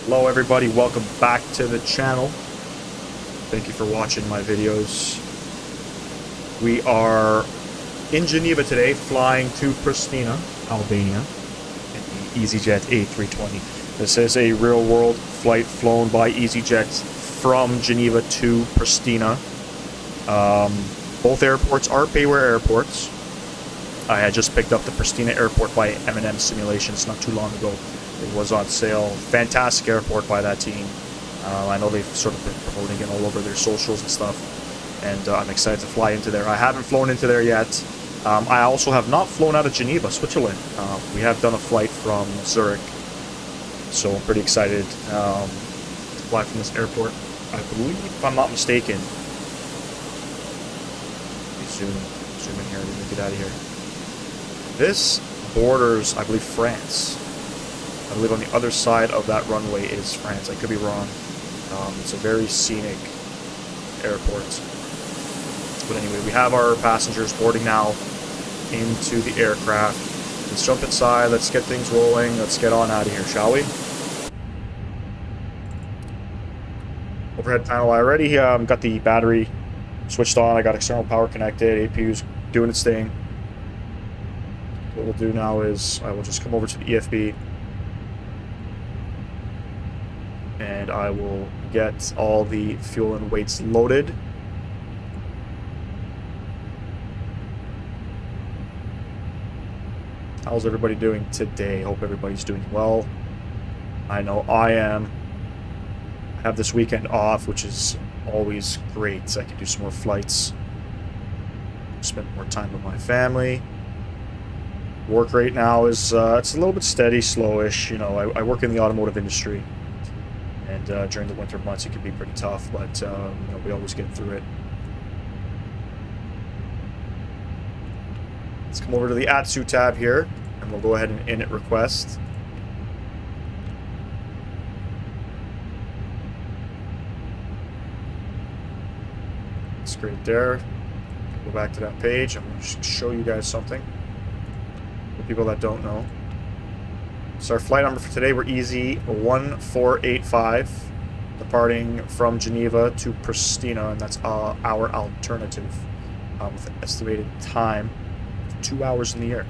Hello everybody, welcome back to the channel. Thank you for watching my videos. We are in Geneva today, flying to Prishtina, Albania, in the EasyJet A320. This is a real-world flight flown by EasyJet from Geneva to Prishtina. Both airports are payware airports. I had just picked up the Prishtina airport by M&M Simulations not too long ago. It was on sale. Fantastic airport by that team. I know they've sort of been promoting it all over their socials and stuff, and I'm excited to fly into there. I haven't flown into there yet. I also have not flown out of Geneva, Switzerland. We have done a flight from Zurich, so I'm pretty excited to fly from this airport. I believe, if I'm not mistaken, zoom in here, let me get out of here. This borders, I believe, France. I believe on the other side of that runway is France. I could be wrong. It's a very scenic airport. But anyway, we have our passengers boarding now into the aircraft. Let's jump inside. Let's get things rolling. Let's get on out of here, shall we? Overhead panel. I already got the battery switched on. I got external power connected. APU's doing its thing. What we'll do now is I will just come over to the EFB. And I will get all the fuel and weights loaded. How's everybody doing today? Hope everybody's doing well. I know I am. I have this weekend off, which is always great. I can do some more flights, spend more time with my family. Work right now is it's a little bit steady, slowish. You know, I work in the automotive industry. And during the winter months, it can be pretty tough, but you know, we always get through it. Let's come over to the ATSU tab here, and we'll go ahead and init request. It's great there. Go back to that page. I'm going to show you guys something for people that don't know. So our flight number for today, we're EZ1485, departing from Geneva to Prishtina, and that's our alternative with an estimated time of 2 hours in the air.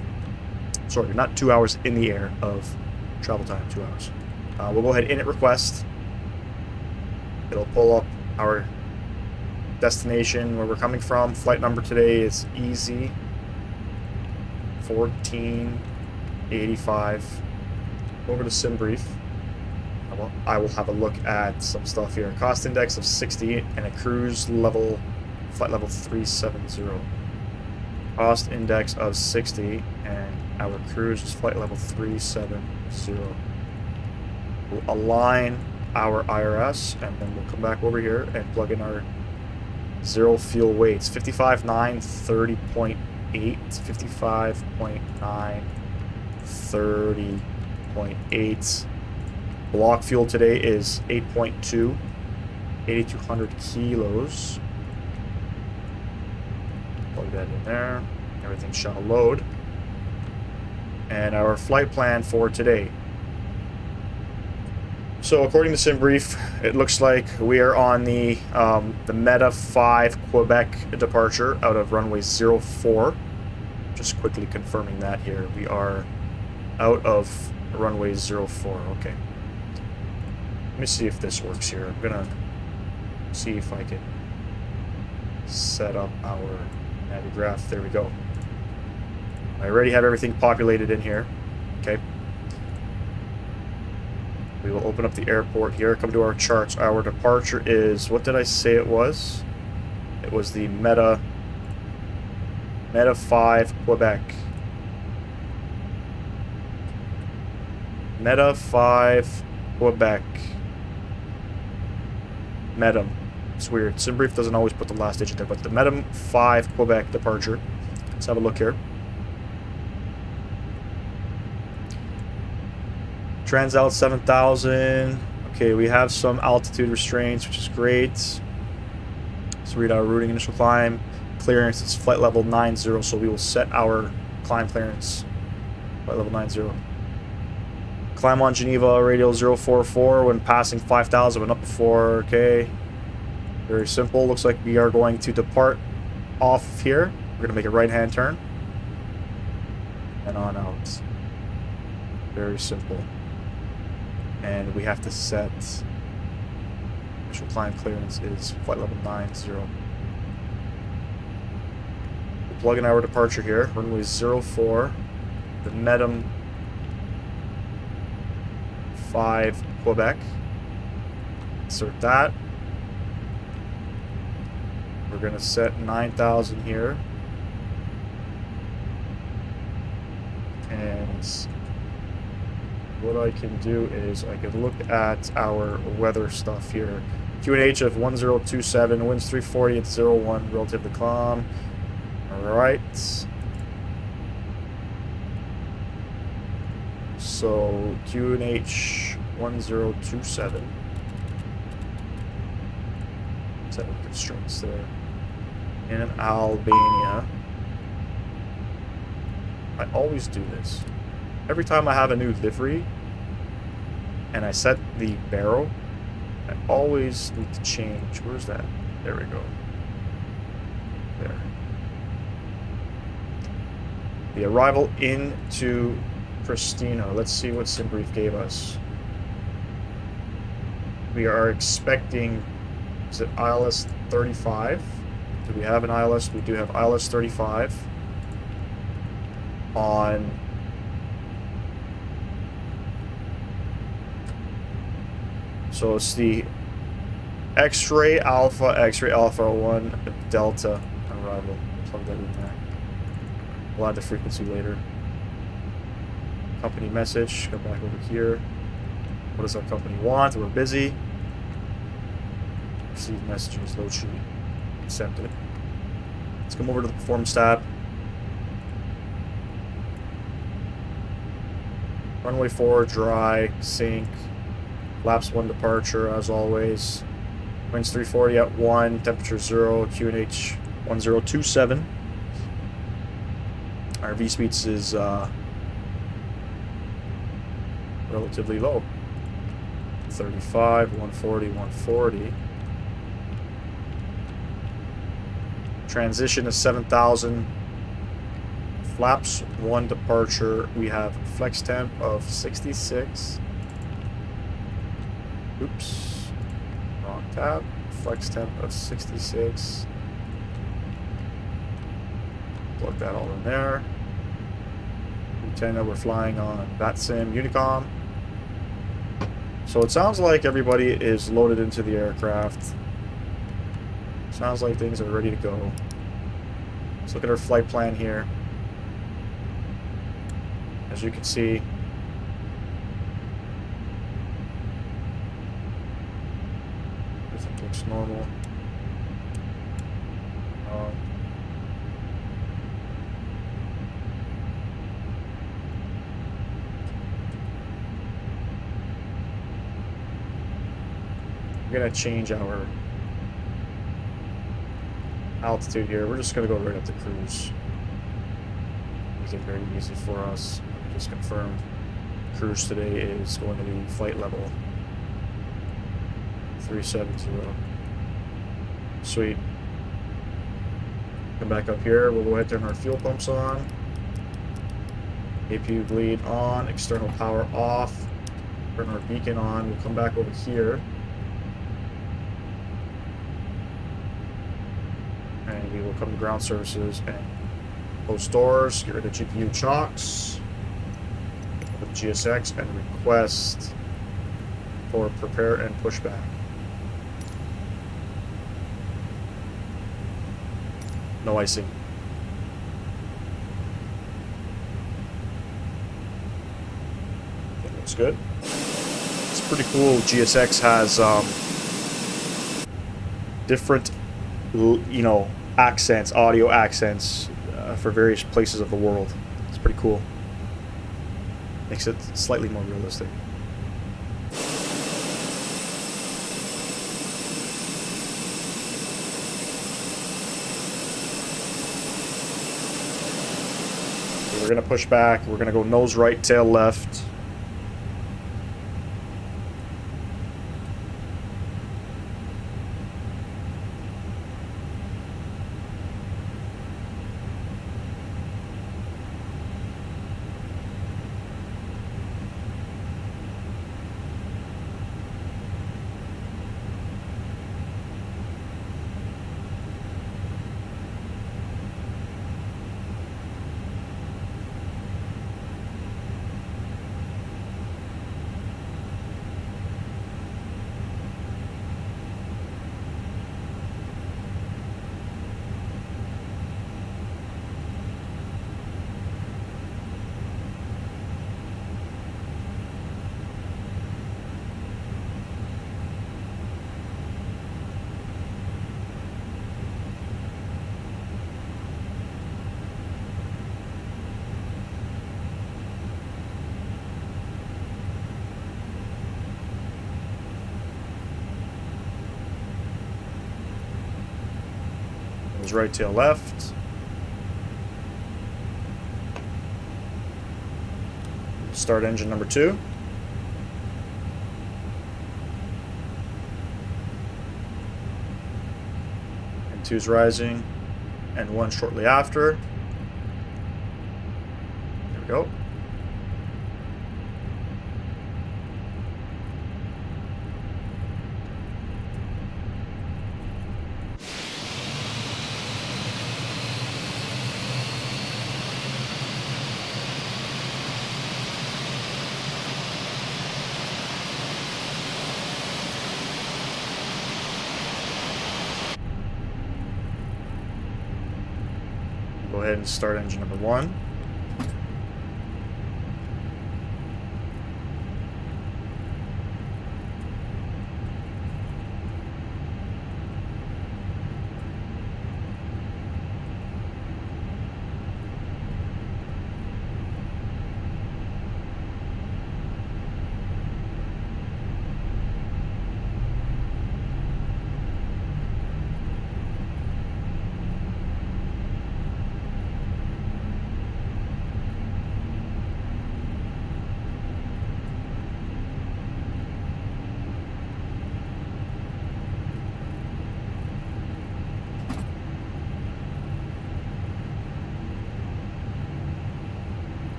Sorry, not 2 hours in the air of travel time, 2 hours. We'll go ahead and init request. It'll pull up our destination, where we're coming from. Flight number today is EZ1485. Over to SimBrief. I will have a look at some stuff here. Cost index of 60 and a cruise level, flight level 370. Cost index of 60 and our cruise is flight level 370. We'll align our IRS and then we'll come back over here and plug in our zero fuel weights. 55.9, 30.8, 55.9, 30.8. Block fuel today is 8.2, 8,200 kilos. Plug that in there. Everything shall load. And our flight plan for today. So according to SimBrief, it looks like we are on the Meta 5 Quebec departure out of runway 04. Just quickly confirming that here. We are out of runway 04. Okay. Let me see if this works here. I'm gonna see if I can set up our navigraph. There we go. I already have everything populated in here. Okay. We will open up the airport here. Come to our charts. Our departure is, what did I say it was? It was the Meta 5 Quebec. Meta 5 Quebec. Meta. It's weird. SimBrief doesn't always put the last digit there, but the Meta 5 Quebec departure. Let's have a look here. Transalp 7,000. Okay, we have some altitude restraints, which is great. Let's read our routing initial climb. Clearance is flight level 90, so we will set our climb clearance flight level 90. Climb on Geneva, radial 044 when passing 5,000, went up before, okay. Very simple. Looks like we are going to depart off here. We're going to make a right-hand turn. And on out. Very simple. And we have to set... Initial climb clearance is flight level 90. We'll plug in our departure here. Runway 04. The Medum 5 Quebec. Insert that. We're going to set 9,000 here. And what I can do is I can look at our weather stuff here. QNH of 1027, winds 340 at 01, relatively calm. Alright. So QNH 1027. Set of constraints there. In Albania. I always do this. Every time I have a new livery and I set the barrel, I always need to change. Where's that? There we go. There. The arrival into Prishtina. Let's see what SimBrief gave us. We are expecting, is it ILS 35? Do we have an ILS? We do have ILS 35 on so it's the X-ray Alpha 1 Delta arrival. Plug that in there. We'll add the frequency later. Company message, come back over here. What does our company want? We're busy. Receive messages, load sheet. Accept it. Let's come over to the performance tab. Runway 4, dry, sync. Laps 1 departure, as always. Winds 340 at 1, temperature 0, QNH 1027. Our V-speeds is relatively low. 35, 140, 140. Transition is 7,000. Flaps 1 departure. We have flex temp of 66. Oops. Wrong tab. Flex temp of 66. Plug that all in there. Antenna, we're flying on FlightSim Unicom. So it sounds like everybody is loaded into the aircraft. Sounds like things are ready to go. Let's look at our flight plan here. As you can see, everything looks normal. We're gonna change our altitude here. We're just gonna go right up to cruise. Make it very easy for us. Just confirm cruise today is going to be flight level 370. Sweet. Come back up here. We'll go ahead and turn our fuel pumps on. APU bleed on. External power off. Turn our beacon on. We'll come back over here. And we will come to ground services and close doors. Get rid of GPU chocks. With GSX and request for prepare and pushback. No icing. That looks good. It's pretty cool. GSX has different, you know, accents, audio accents for various places of the world. It's pretty cool. Makes it slightly more realistic. We're going to push back. We're going to go nose right, tail left. Nose right, tail left. Start engine number 2. And 2's rising. And 1 shortly after. There we go. Go ahead and start engine number 1.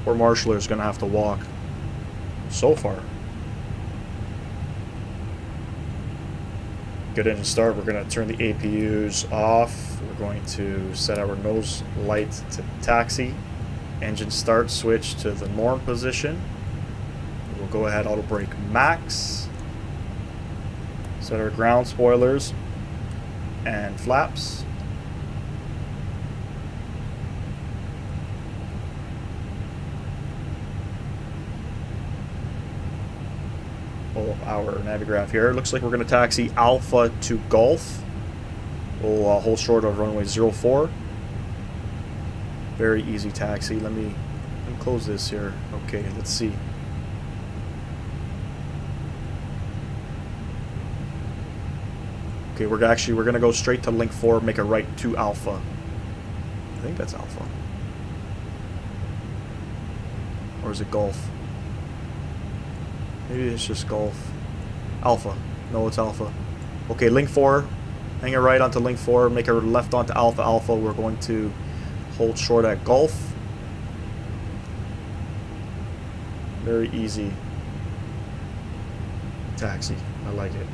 Poor Marshaller is going to have to walk so far. Good engine start. We're going to turn the APUs off. We're going to set our nose light to taxi. Engine start, switch to the norm position. We'll go ahead, auto brake max. Set our ground spoilers and flaps. Pull our navigraph here. It looks like we're going to taxi Alpha to Golf. We'll hold short of runway 04. Very easy taxi. Let me close this here. Okay, let's see. Okay, we're going to go straight to link 4, make a right to Alpha. I think that's Alpha. Or is it Golf? Maybe it's just Golf. Alpha. No, it's Alpha. Okay, link 4. Hang a right onto link 4. Make a left onto Alpha. Alpha. We're going to hold short at Golf. Very easy taxi. I like it.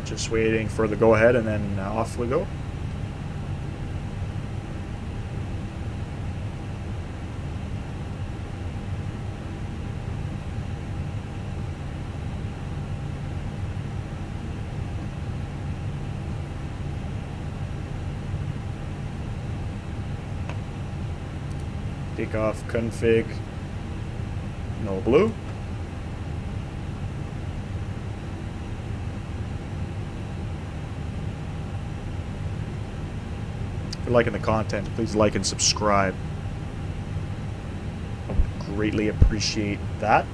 Just waiting for the go-ahead, and then off we go. Takeoff config. No blue. If you're liking the content, please like and subscribe. I would greatly appreciate that.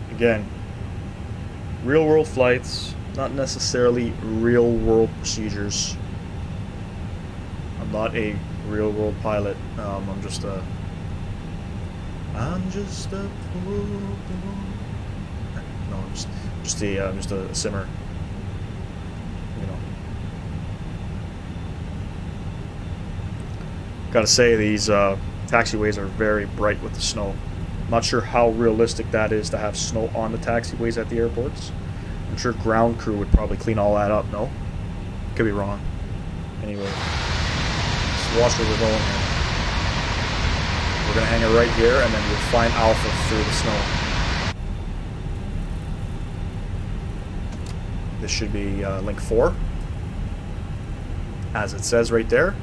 Again, real world flights, not necessarily real world procedures. I'm not a real world pilot. I'm just a no, I'm just a simmer. You know. Gotta say, these taxiways are very bright with the snow. I'm not sure how realistic that is to have snow on the taxiways at the airports. I'm sure ground crew would probably clean all that up, no? Could be wrong. Anyway. watch where we're going here. We're going to hang it right here, and then we'll find Alpha through the snow. This should be link 4, as it says right there.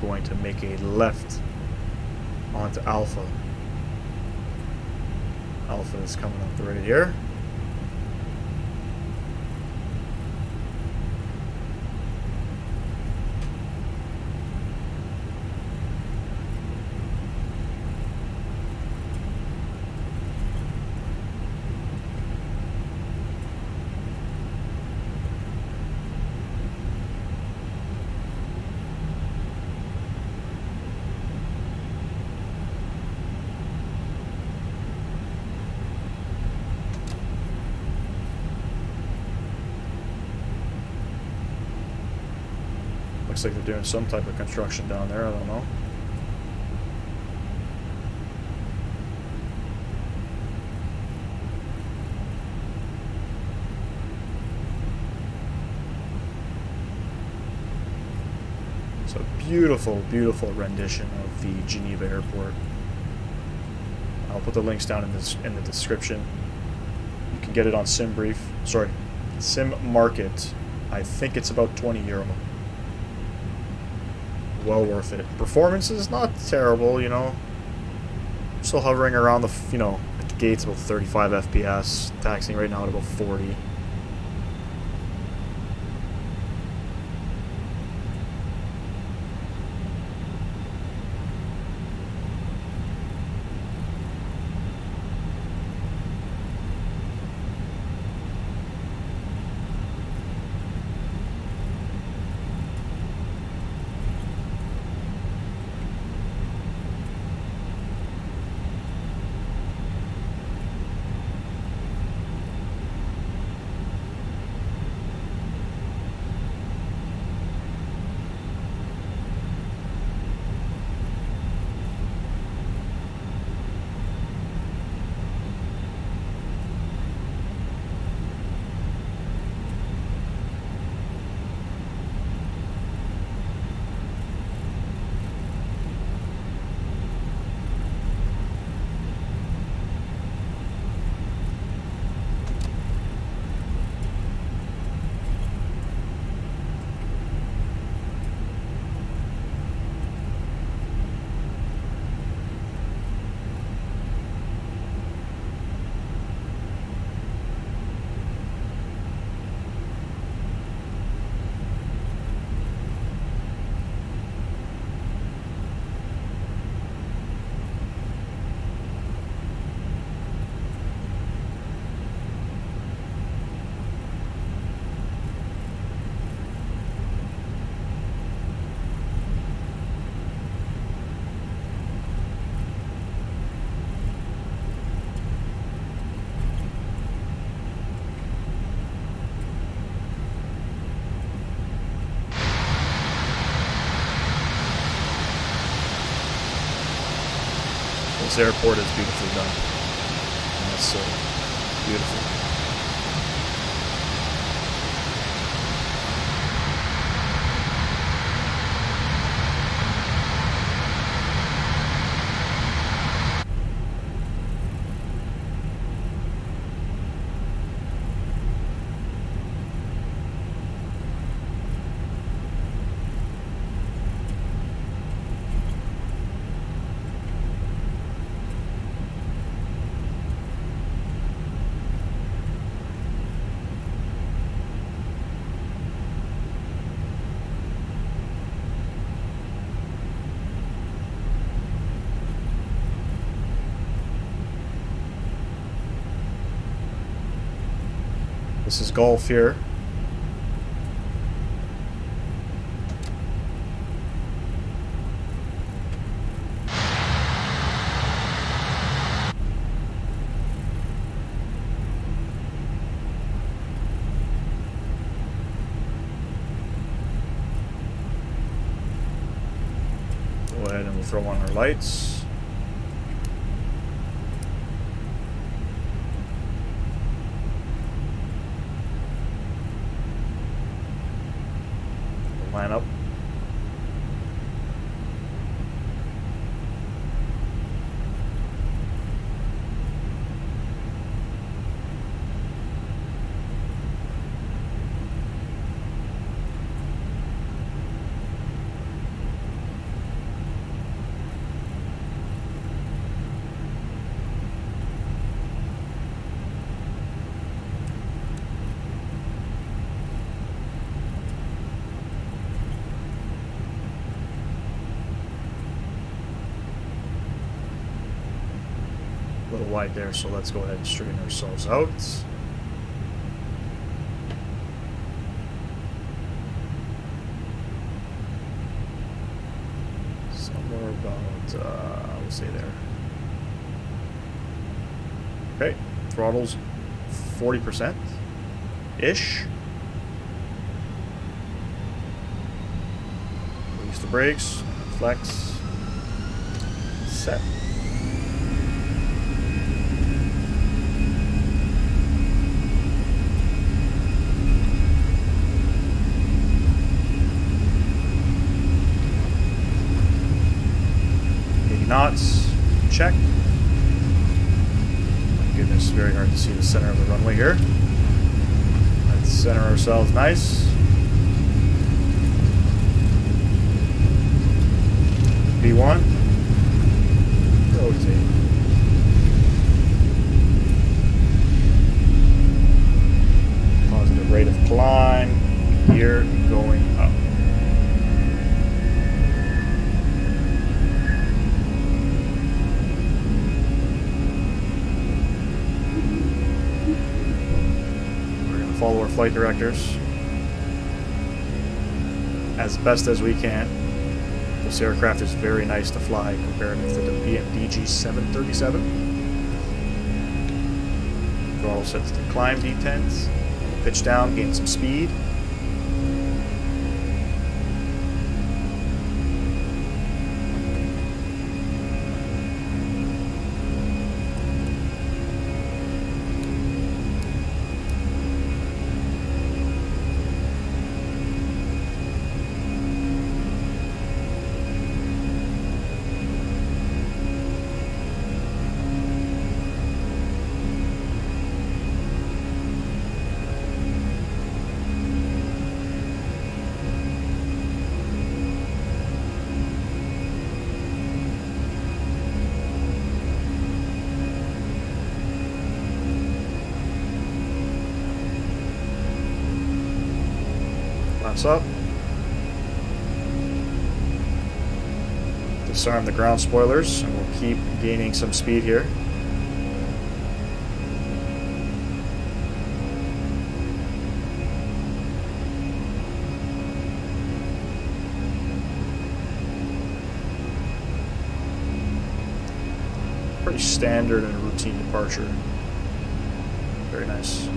Going to make a left onto Alpha. Alpha is coming up right here. Looks like they're doing some type of construction down there, I don't know. It's a beautiful, beautiful rendition of the Geneva airport. I'll put the links down in the description. You can get it on Sim Market. I think it's about €20. Well worth it. Performance is not terrible, you know. Still hovering around the, at the gates about 35 FPS. Taxiing right now at about 40. This airport is beautifully done. And that's so beautiful. This is Golf here. ahead and we'll throw on our lights. We'll line up. A little wide there, so let's go ahead and straighten ourselves out. Somewhere about, we'll say there. Okay, throttle's 40%-ish. Release the brakes, flex, set. Knots, check. My goodness, very hard to see the center of the runway here. Let's center ourselves nice. V1. Rotate. Positive rate of climb. Gear going up. Follow our flight directors as best as we can. This aircraft is very nice to fly compared to the PMDG 737. Throttle sets to climb detents, pitch down, gain some speed. Up. Disarm the ground spoilers, and we'll keep gaining some speed here. Pretty standard and routine departure. Very nice.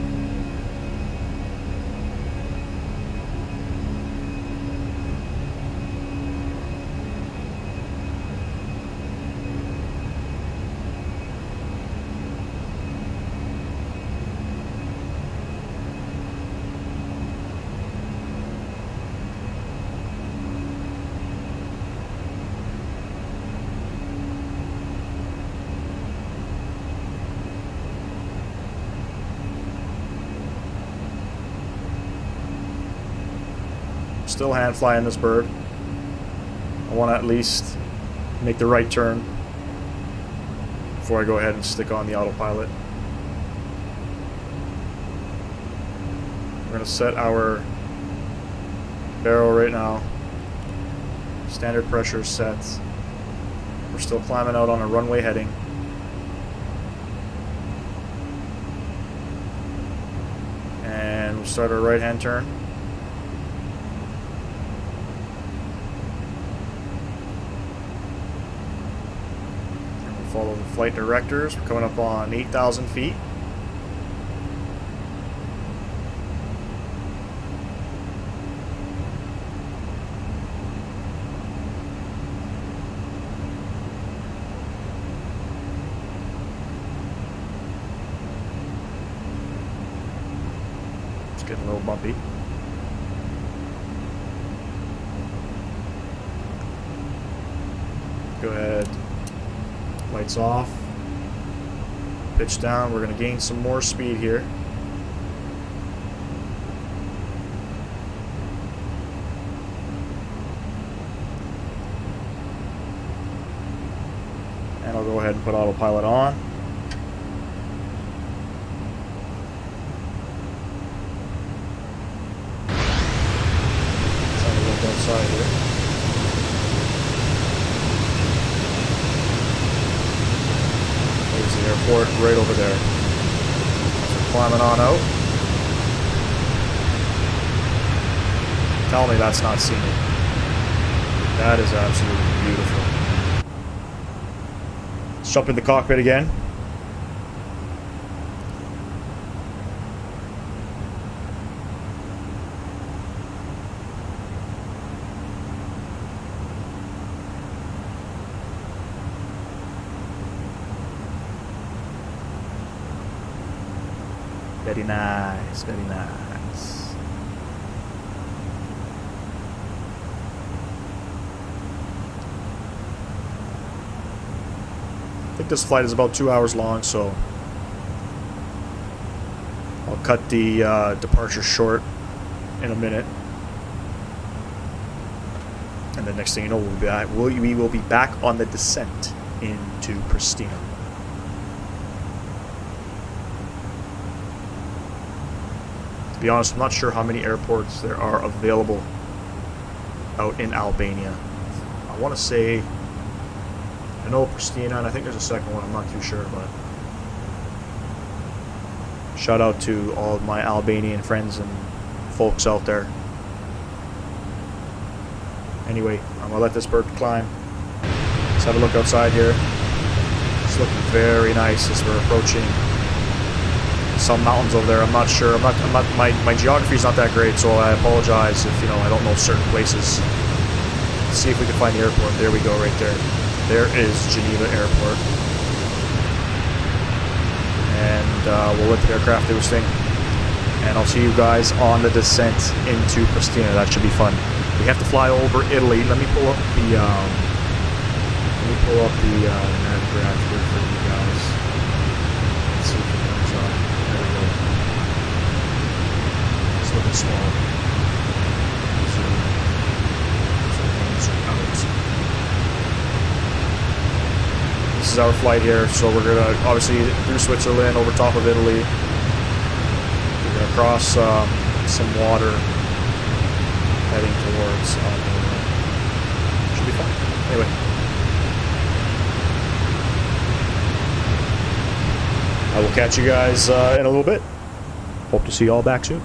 Still hand flying this bird. I want to at least make the right turn before I go ahead and stick on the autopilot. We're going to set our barrel right now. Standard pressure set. We're still climbing out on a runway heading. And we'll start our right hand turn. Follow the flight directors. We're coming up on 8,000 feet. getting a little bumpy. Go ahead. Lights off. Pitch down. We're going to gain some more speed here. And I'll go ahead and put autopilot on. Let's have a look outside here. There's the airport right over there. So we're climbing on out. Tell me that's not scenic. That is absolutely beautiful. Let's jump in the cockpit again. Very nice, very nice. I think this flight is about 2 hours long, so I'll cut the departure short in a minute. And the next thing you know, we will be back on the descent into Prishtina. To be honest, I'm not sure how many airports there are available out in Albania. I want to say, I know Prishtina, and I think there's a second one, I'm not too sure, but shout out to all of my Albanian friends and folks out there. Anyway, I'm going to let this bird climb. Let's have a look outside here. It's looking very nice as we're approaching some mountains over there. I'm not sure. My geography is not that great, so I apologize if I don't know certain places. Let's see if we can find the airport. There we go, right there. There is Geneva Airport, and we'll let the aircraft do its thing. And I'll see you guys on the descent into Prishtina. That should be fun. We have to fly over Italy. Let me pull up the navgraph here for you guys. Let's see if it comes on. There we go. It's looking small. Zoom out. This is our flight here, so we're gonna obviously through Switzerland, over top of Italy. We're gonna cross some water, heading towards should be fun. Anyway, I will catch you guys in a little bit. Hope to see you all back soon.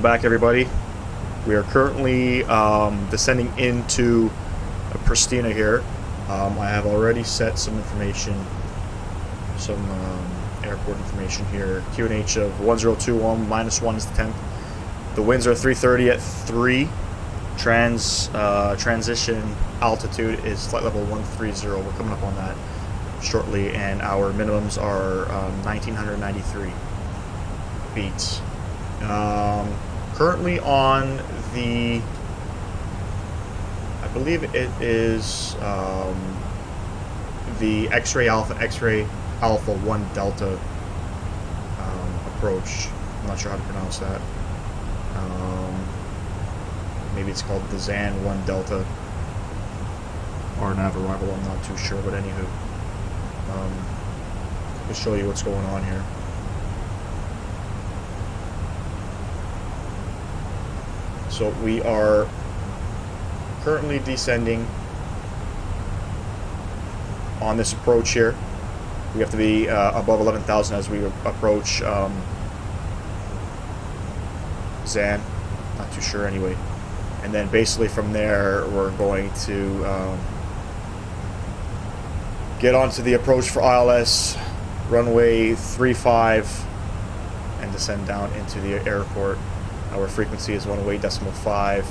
Back, everybody. We are currently descending into Prishtina here. I have already set some information, some airport information here. QNH of 1021, -1 is the temp. The winds are 330 at 3. Transition altitude is flight level 130. We're coming up on that shortly, and our minimums are 1993 feet. Currently on the, I believe it is the X-Ray Alpha 1 Delta approach. I'm not sure how to pronounce that. Maybe it's called the Zan 1 Delta or nav arrival, I'm not too sure, but anywho, I'll show you what's going on here. So we are currently descending on this approach here. We have to be above 11,000 as we approach Zan, not too sure anyway. And then basically from there we're going to get onto the approach for ILS, runway 35, and descend down into the airport. Our frequency is 108.5.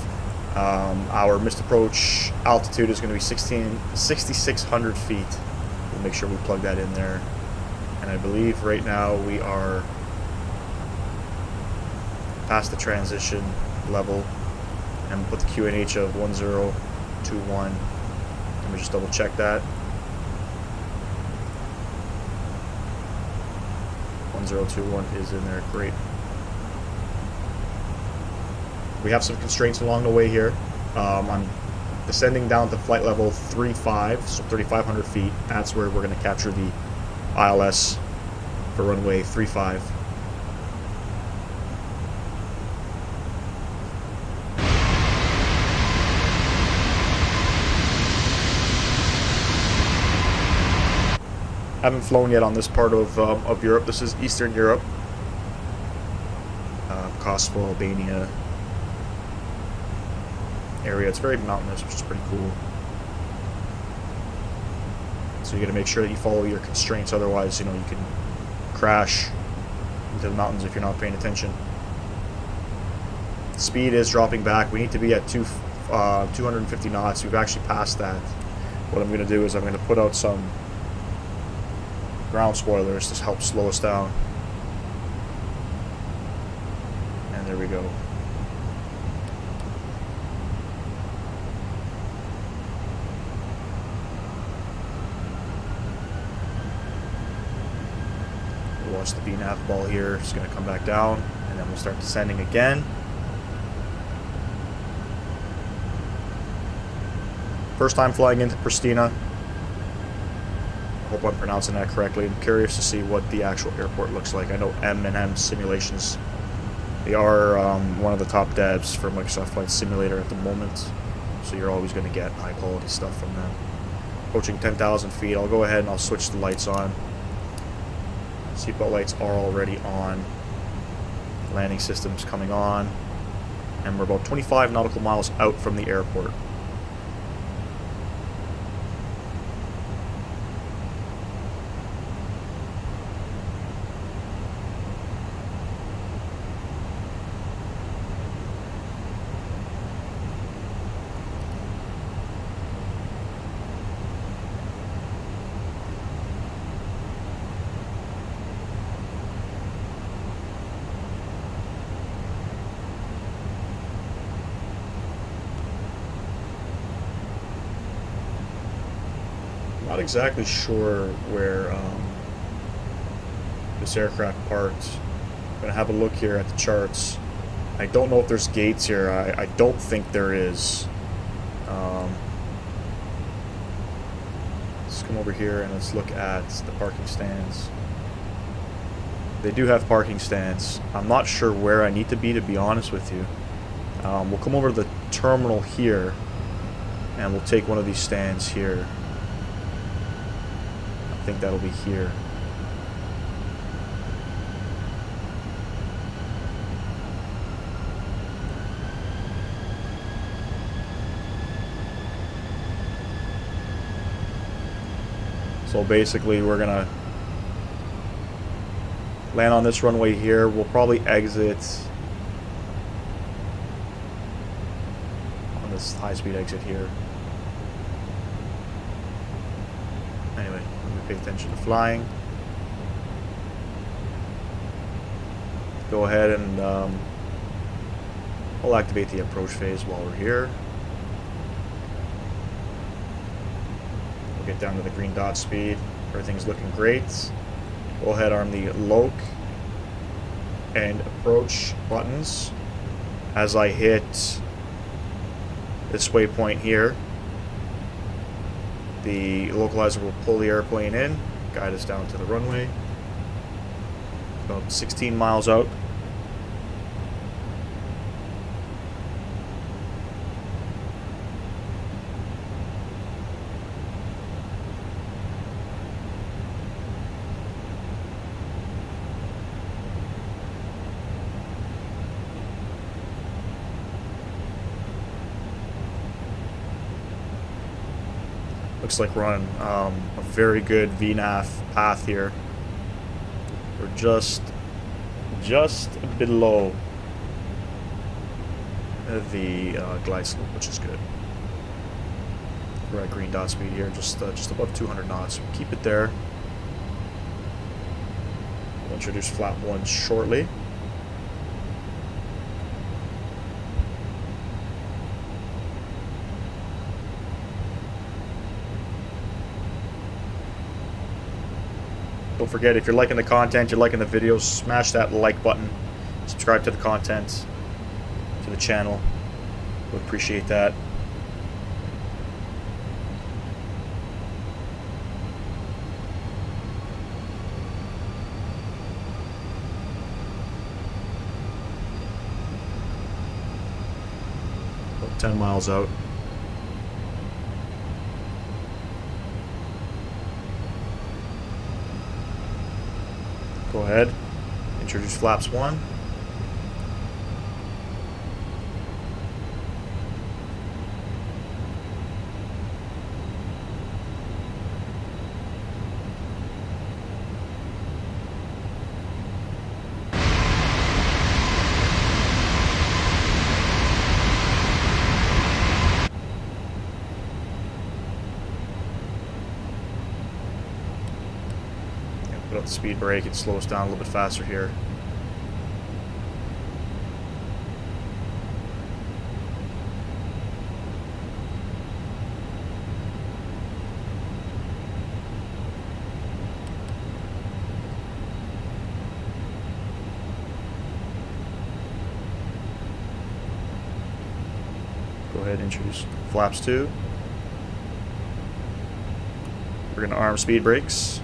Our missed approach altitude is going to be 6,600 feet. We'll make sure we plug that in there. And I believe right now we are past the transition level. And we'll put the QNH of 1021. Let me just double check that. 1021 is in there. Great. We have some constraints along the way here. I'm descending down to flight level 35, so 3,500 feet. That's where we're going to capture the ILS for runway 35. Haven't flown yet on this part of Europe. This is Eastern Europe. Kosovo, Albania area. It's very mountainous, which is pretty cool. So you got to make sure that you follow your constraints, otherwise, you know, you can crash into the mountains if you're not paying attention. Speed is dropping back. We need to be at 250 knots. We've actually passed that. What I'm going to do is I'm going to put out some ground spoilers to help slow us down. And there we go. We'll watch the VNAV ball here. It's going to come back down, and then we'll start descending again. First time flying into Prishtina. Hope I'm pronouncing that correctly. I'm curious to see what the actual airport looks like. I know M&M Simulations, they are one of the top devs for Microsoft Flight Simulator at the moment, so you're always going to get high quality stuff from them. Approaching 10,000 feet, I'll go ahead and I'll switch the lights on. Seatbelt lights are already on. Landing systems coming on. And we're about 25 nautical miles out from the airport. Not exactly sure where this aircraft parked. I'm going to have a look here at the charts. I don't know if there's gates here. I don't think there is. Let's come over here and let's look at the parking stands. They do have parking stands. I'm not sure where I need to be honest with you. We'll come over to the terminal here and we'll take one of these stands here. I think that'll be here. So basically we're gonna Land on this runway here. We'll probably exit on this high-speed exit here. Anyway, let me pay attention to flying. Go ahead and we'll activate the approach phase while we're here. We'll get down to the green dot speed. Everything's looking great. Go ahead, arm the Yoke and approach buttons. As I hit this waypoint here, the localizer will pull the airplane in, guide us down to the runway. About 16 miles out. Looks like we're on a very good VNAV path here. We're just below the glide slope, which is good. We're at green dot speed here, just above 200 knots. Keep it there. We'll introduce flap 1 shortly. Don't forget, if you're liking the content, you're liking the videos, smash that like button. Subscribe to the content, to the channel. Would appreciate that. About 10 miles out. Go ahead, introduce flaps 1. Put up the speed brake, it slows down a little bit faster here. Go ahead and introduce flaps 2. We're going to arm speed brakes.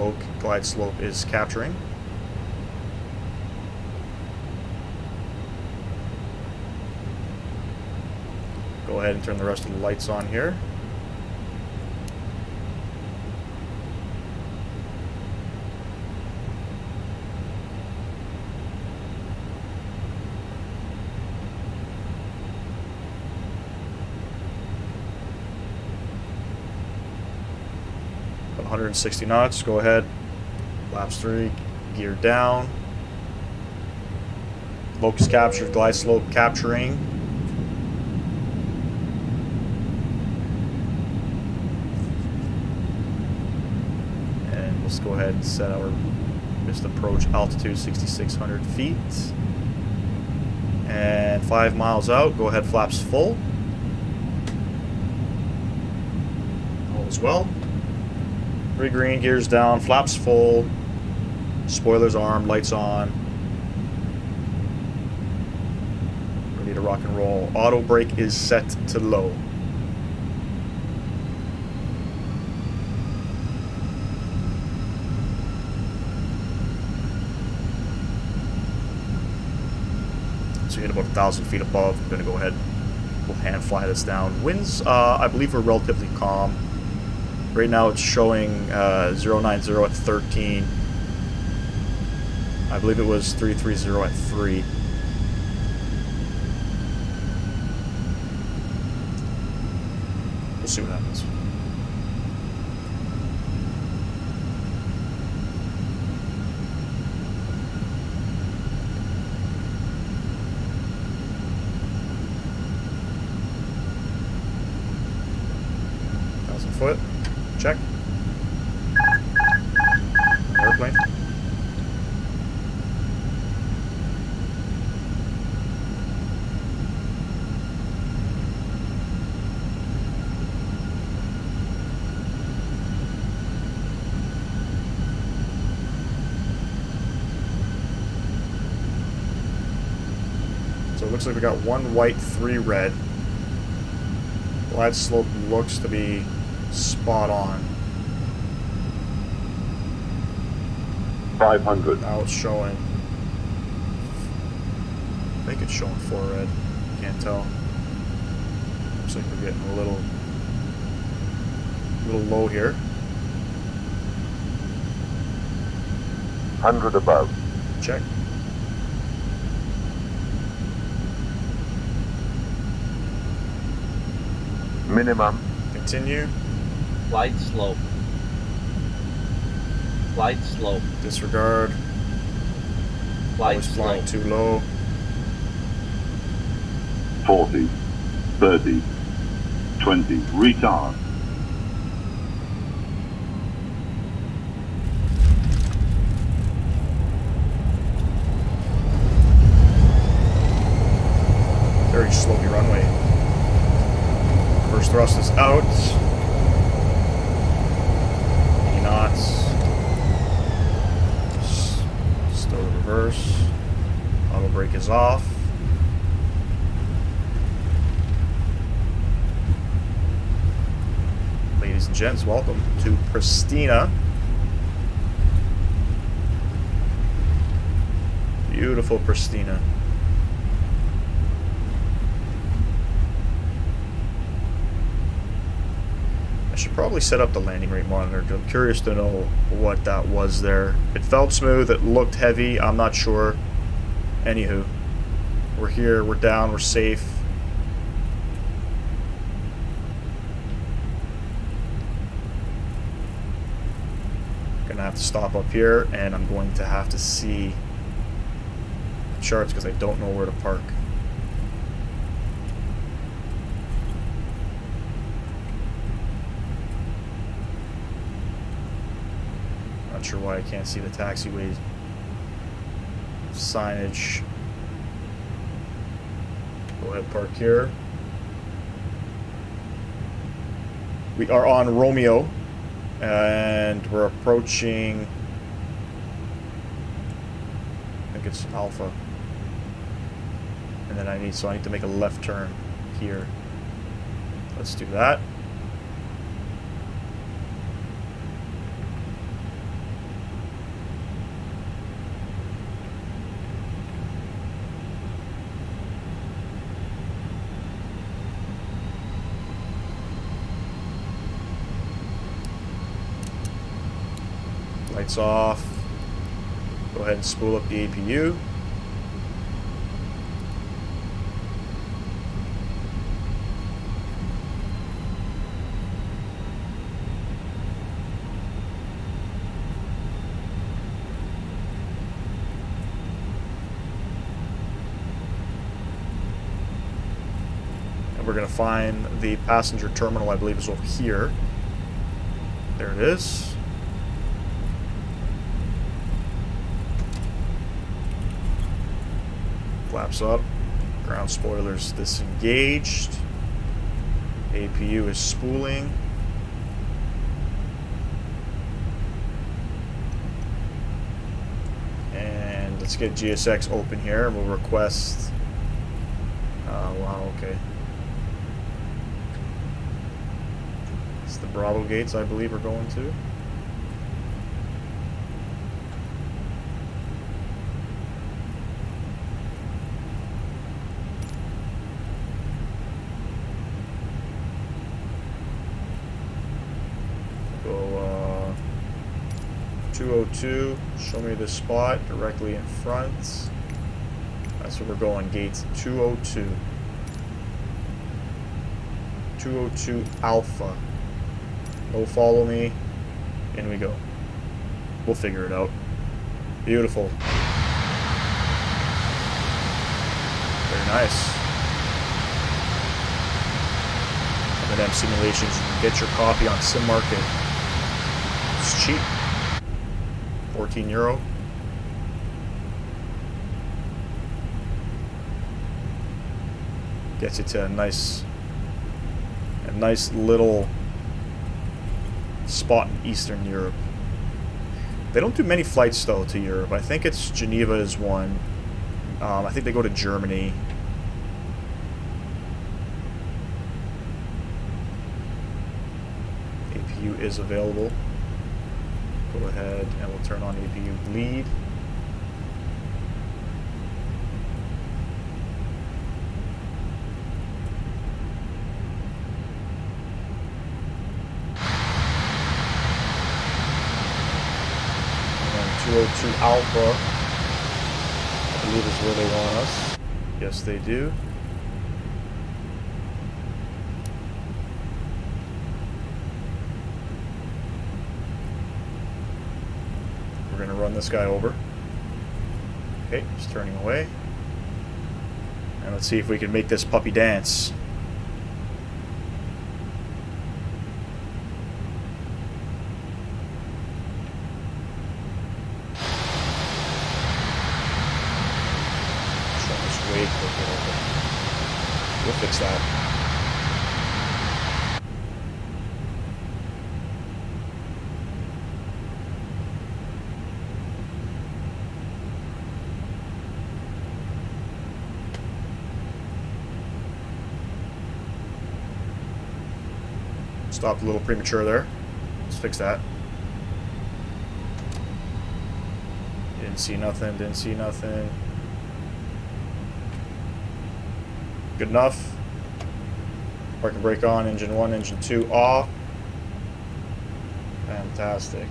Yoke glide slope is capturing. Go ahead and turn the rest of the lights on here. About 160 knots, go ahead. Flaps 3, gear down. Locus captured, glide slope capturing. And let's go ahead and set our missed approach altitude 6,600 feet. And 5 miles out, go ahead, flaps full. All is well. 3 green, gears down, flaps full. Spoilers armed, lights on. Ready to rock and roll. Auto brake is set to low. So hit about 1,000 feet above. I'm going to go ahead. We'll hand fly this down. Winds, I believe, are relatively calm. Right now it's showing 090 at 13. I believe it was 330 at 3. We'll see what happens. Foot, check. Airplane. So it looks like we got 1 white, 3 red. Glide slope looks to be spot on. 500. Now it's showing. I think it's showing 4 red. Can't tell. Looks like we're getting a little low here. 100 above. Check. Minimum. Continue. Flight slope. Flight slope. Disregard. Flight Always flying slope. too low. 40. 30. 20. Retard. Very slopey runway. First thrust is out. 80 knots. Still reverse. Auto brake is off. Ladies and gents, welcome to Prishtina. Beautiful Prishtina. I should probably set up the landing rate monitor. I'm curious to know what that was there. It felt smooth, it looked heavy, I'm not sure. Anywho, we're here, we're down, we're safe. Gonna have to stop up here, and I'm going to have to see the charts because I don't know where to park. Not sure why I can't see the taxiway signage. Go ahead, park here. We are on Romeo, and we're approaching, I think it's Alpha. And then I need to make a left turn here. Let's do that. Lights off. Go ahead and spool up the APU. And we're going to find the passenger terminal, I believe is over here. There it is. Flaps up, ground spoilers disengaged, APU is spooling, and let's get GSX open here. We'll request, wow, okay, it's the Bravo gates I believe we're going to. Go 202, show me the spot directly in front. That's where we're going, gate 202. 202 Alpha. No follow me. In we go. We'll figure it out. Beautiful. Very nice. M&M simulations. You can get your copy on Sim Market. It's cheap. €14. Gets you to a nice little spot in Eastern Europe. They don't do many flights though to Europe. I think it's Geneva is one. I think they go to Germany. APU is available. Go ahead and we'll turn on APU lead. And then 202 Alpha, I believe is where they want us. Yes, they do. We're going to run this guy over. Okay, just turning away. And let's see if we can make this puppy dance. Try this way quicker. We'll fix that. Stopped a little premature there. Let's fix that. Didn't see nothing, didn't see nothing. Good enough. Parking brake on, engine 1, engine 2 off. Fantastic.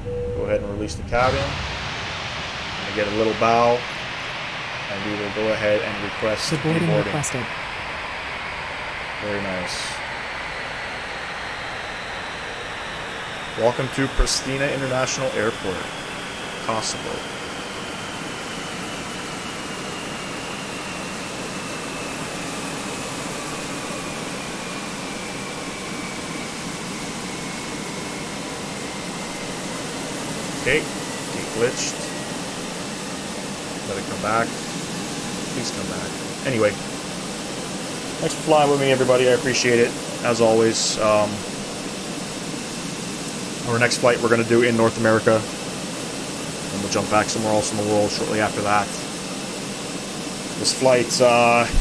Go ahead and release the cabin. I'm gonna get a little bow. And we will go ahead and request Boarding boarding. requested. Very nice. Welcome to Prishtina International Airport, Kosovo. Okay, glitched. Let it come back. Please come back. Anyway, thanks for flying with me, everybody. I appreciate it, as always. Our next flight we're going to do in North America, and we'll jump back somewhere else in the world shortly after that. This flight,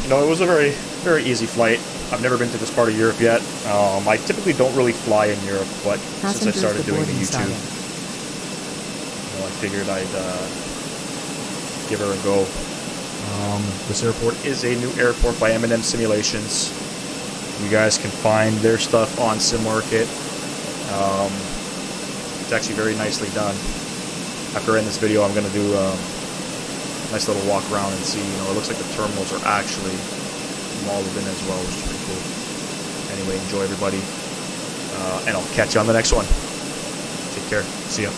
you know, it was a very, very easy flight. I've never been to this part of Europe yet. I typically don't really fly in Europe, but since I started doing the YouTube, you know, I figured I'd give her a go. This airport is a new airport by M&M Simulations. You guys can find their stuff on Sim Market. It's actually very nicely done. After I end this video, I'm going to do a nice little walk around and see. You know, it looks like the terminals are actually molded in as well, which is pretty cool. Anyway, enjoy everybody, and I'll catch you on the next one. Take care. See ya.